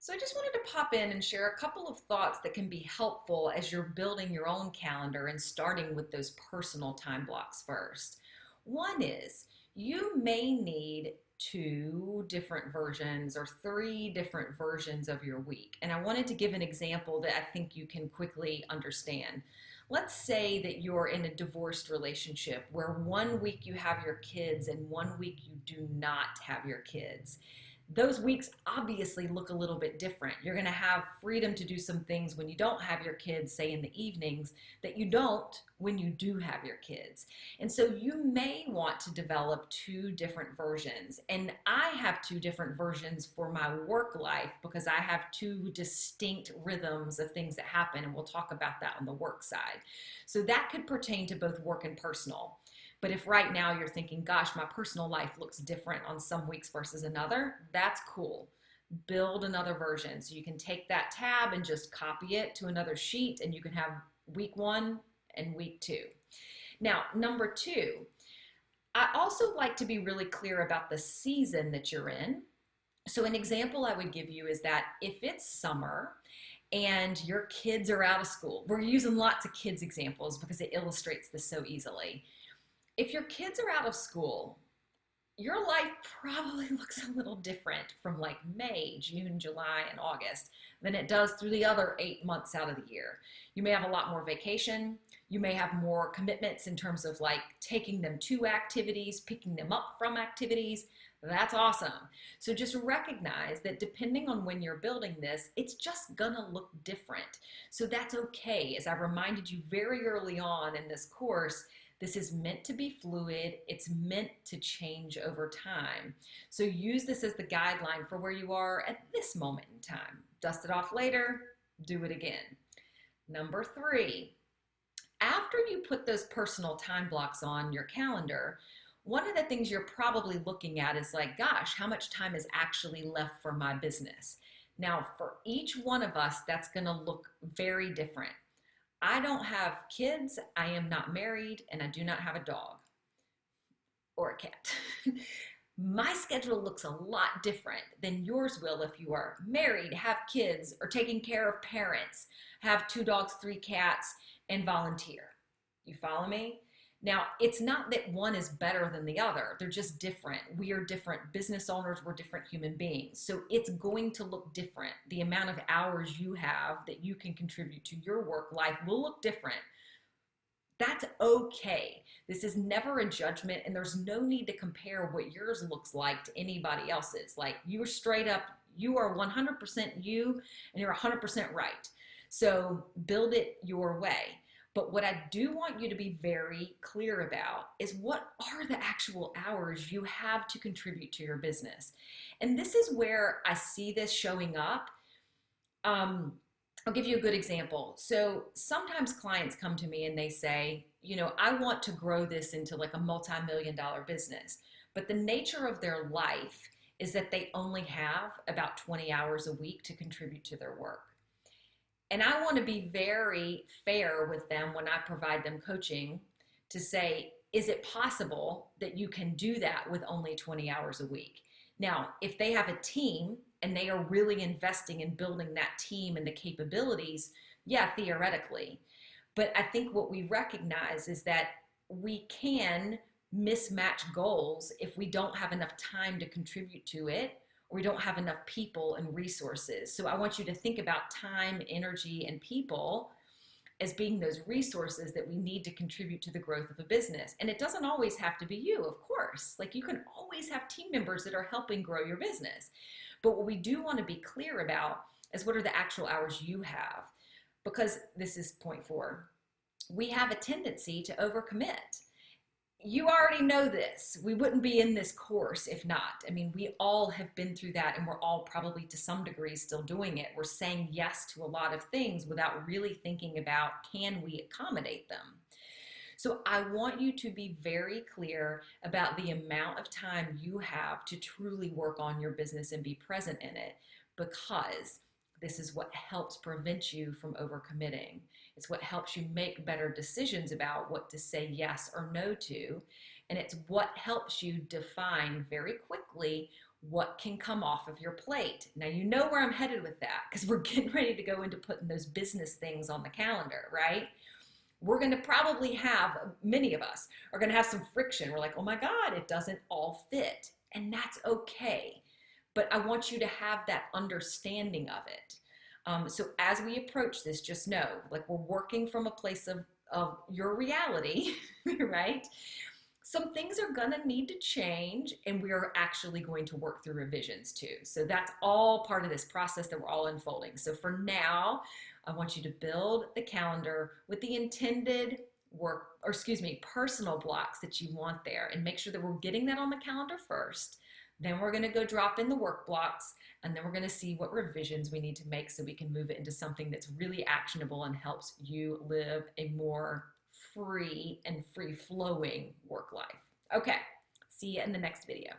So I just wanted to pop in and share a couple of thoughts that can be helpful as you're building your own calendar and starting with those personal time blocks first. One is you may need two different versions or three different versions of your week. And I wanted to give an example that I think you can quickly understand. Let's say that you're in a divorced relationship where one week you have your kids and one week you do not have your kids. Those weeks obviously look a little bit different. You're going to have freedom to do some things when you don't have your kids, say in the evenings, that you don't when you do have your kids. And so you may want to develop two different versions. And I have two different versions for my work life because I have two distinct rhythms of things that happen. And we'll talk about that on the work side. So that could pertain to both work and personal. But if right now you're thinking, gosh, my personal life looks different on some weeks versus another, that's cool. Build another version. So you can take that tab and just copy it to another sheet and you can have week one and week two. Now, number two, I also like to be really clear about the season that you're in. So an example I would give you is that if it's summer and your kids are out of school, we're using lots of kids examples because it illustrates this so easily. If your kids are out of school, your life probably looks a little different from like May, June, July, and August than it does through the other 8 months out of the year. You may have a lot more vacation. You may have more commitments in terms of like taking them to activities, picking them up from activities. That's awesome. So just recognize that depending on when you're building this, it's just gonna look different. So that's okay. As I reminded you very early on in this course, this is meant to be fluid. It's meant to change over time. So use this as the guideline for where you are at this moment in time. Dust it off later, do it again. Number three, after you put those personal time blocks on your calendar, one of the things you're probably looking at is like, gosh, how much time is actually left for my business? Now, for each one of us, that's gonna look very different. I don't have kids, I am not married, and I do not have a dog or a cat. My schedule looks a lot different than yours will if you are married, have kids, or taking care of parents, have 2 dogs, 3 cats, and volunteer. You follow me? Now, it's not that one is better than the other. They're just different. We are different business owners. We're different human beings. So it's going to look different. The amount of hours you have that you can contribute to your work life will look different. That's okay. This is never a judgment, and there's no need to compare what yours looks like to anybody else's. Like, you're straight up, you are 100% you, and you're 100% right. So build it your way. But what I do want you to be very clear about is what are the actual hours you have to contribute to your business. And this is where I see this showing up. I'll give you a good example. So sometimes clients come to me and they say, you know, I want to grow this into like a multi-million-dollar business. But the nature of their life is that they only have about 20 hours a week to contribute to their work. And I want to be very fair with them when I provide them coaching to say, is it possible that you can do that with only 20 hours a week? Now, if they have a team and they are really investing in building that team and the capabilities, yeah, theoretically. But I think what we recognize is that we can mismatch goals if we don't have enough time to contribute to it, or we don't have enough people and resources. So I want you to think about time, energy, and people as being those resources that we need to contribute to the growth of a business. And it doesn't always have to be you, of course. Like, you can always have team members that are helping grow your business. But what we do want to be clear about is what are the actual hours you have. Because this is point 4. We have a tendency to overcommit. You already know this. We wouldn't be in this course if not. I mean, we all have been through that, and we're all probably to some degree still doing it. We're saying yes to a lot of things without really thinking about, can we accommodate them? So I want you to be very clear about the amount of time you have to truly work on your business and be present in it, because this is what helps prevent you from overcommitting. It's what helps you make better decisions about what to say yes or no to. And it's what helps you define very quickly what can come off of your plate. Now, you know where I'm headed with that because we're getting ready to go into putting those business things on the calendar, right? We're going to probably have, many of us are going to have some friction. We're like, oh my God, it doesn't all fit. And that's okay. But I want you to have that understanding of it. So as we approach this, just know, like we're working from a place of your reality, right? Some things are going to need to change, and we are actually going to work through revisions too. So that's all part of this process that we're all unfolding. So for now, I want you to build the calendar with the intended work, or excuse me, personal blocks that you want there, and make sure that we're getting that on the calendar first. Then we're going to go drop in the work blocks, and then we're going to see what revisions we need to make so we can move it into something that's really actionable and helps you live a more free and free flowing work life. Okay, see you in the next video.